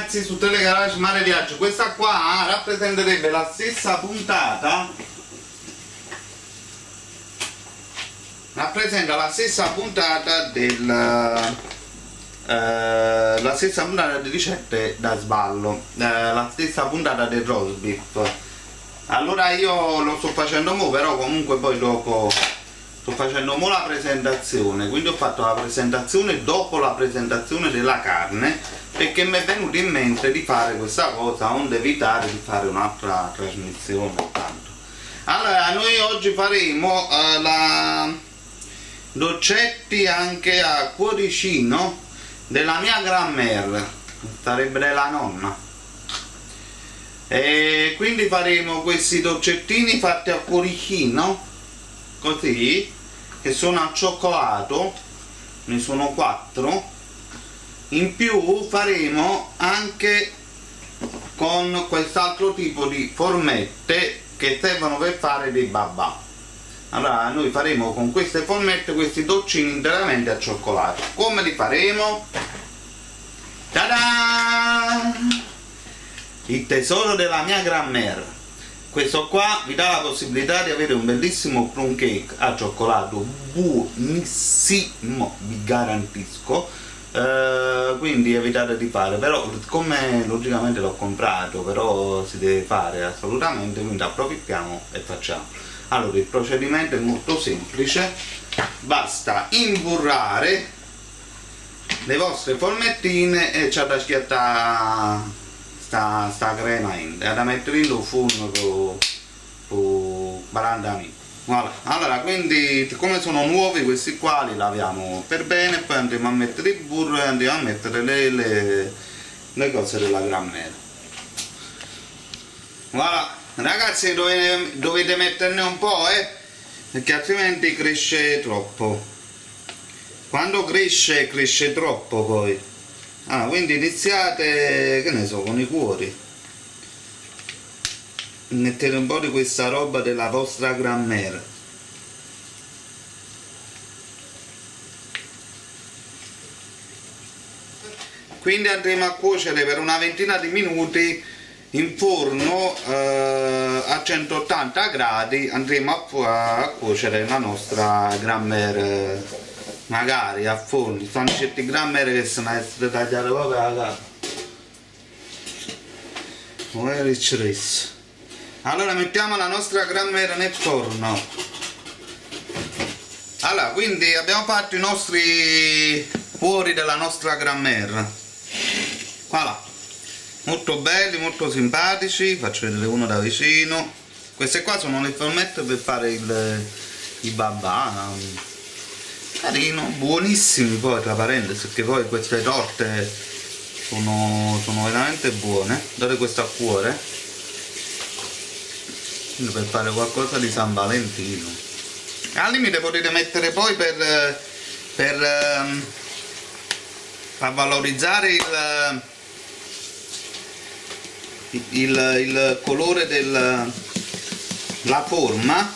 ragazzi su Telegarage Mare Viaggio. Questa qua rappresenterebbe la stessa puntata, rappresenta la stessa puntata del la stessa puntata di ricette da sballo, la stessa puntata del roast beef. Allora io lo sto facendo mo', però comunque poi dopo sto facendo mo' la presentazione, quindi ho fatto la presentazione dopo la presentazione della carne, perché mi è venuto in mente di fare questa cosa onde evitare di fare un'altra trasmissione tanto. Allora noi oggi faremo la dolcetti anche a cuoricino della mia grand-mère, sarebbe della nonna, e quindi faremo questi dolcettini fatti a cuoricino così, che sono al cioccolato, ne sono 4. In più faremo anche con quest'altro tipo di formette che servono per fare dei babà. Allora noi faremo con queste formette questi dolcini interamente al cioccolato. Come li faremo? Ta-da! Il tesoro della mia grand-mère. Questo qua vi dà la possibilità di avere un bellissimo plum cake al cioccolato, buonissimo, vi garantisco. Quindi evitate di fare, però come logicamente l'ho comprato, però si deve fare assolutamente, quindi approfittiamo e facciamo. Allora il procedimento è molto semplice, basta imburrare le vostre formettine e c'è da schiattare sta crema in, da mettere in forno per 40 minuti. Voilà. Allora, quindi come sono nuovi questi qua li laviamo per bene, poi andremo a mettere il burro e andiamo a mettere le cose della grand-mère. Voilà, ragazzi, dovete metterne un po', perché altrimenti cresce troppo. Quando cresce troppo poi. Quindi iniziate, che ne so, con i cuori. Mettete un po' di questa roba della vostra grand-mère. Quindi andremo a cuocere per una ventina di minuti in forno a 180 gradi. Andremo a cuocere la nostra grand-mère, magari a fondo. Stanno certi grand-mère che sono essere tagliate proprio alla casa. Allora mettiamo la nostra grand-mère nel forno. Allora, quindi abbiamo fatto i nostri cuori della nostra grand-mère. Voilà, molto belli, molto simpatici. Faccio vedere uno da vicino. Queste qua sono le formette per fare i babà. Carino, buonissimi poi, tra parentesi, perché poi queste torte sono veramente buone. Date questo a cuore, quindi per fare qualcosa di San Valentino. Al limite potete mettere poi per far valorizzare il colore della forma,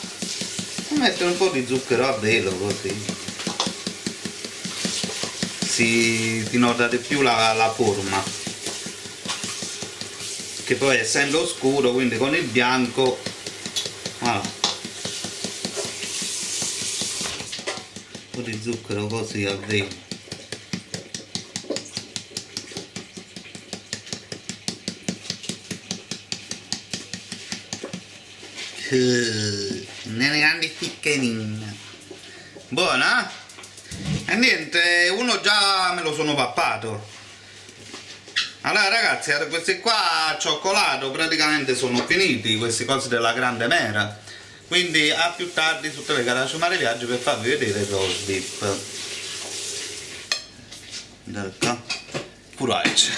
mettere un po' di zucchero a velo così si nota di più la forma, che poi essendo scuro, quindi con il bianco, voilà, un po' di zucchero così a velo. Una grande piccherina buona. E niente, uno già me lo sono pappato. Allora ragazzi, questi qua a cioccolato praticamente sono finiti, queste cose della grand-mère. Quindi a più tardi su Telegarage Mare Viaggio per farvi vedere il roast beef. Ecco, puraice.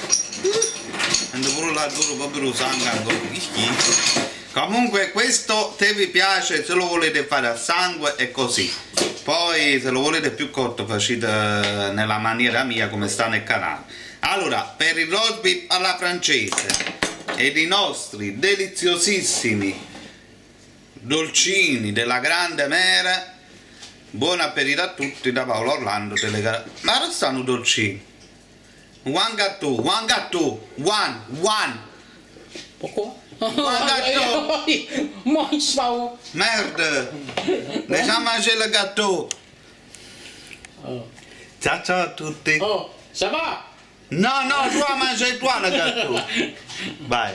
Prendo pure la duro proprio sangue ancora. Comunque questo, se vi piace, se lo volete fare a sangue è così. Poi se lo volete più corto facete nella maniera mia come sta nel canale. Allora, per il roast beef alla francese ed i nostri deliziosissimi dolcini della grand-mère, buon appetito a tutti da Paolo Orlando Telegarage. Ma non stanno dolcini? One gâteau, one. Pourquoi? Un gâteau. Mange pas. Merde. Déjà mangé le gâteau. Oh. Ciao a tutti. Oh, ça va? No, toi mangi toi le gâteau. Vai.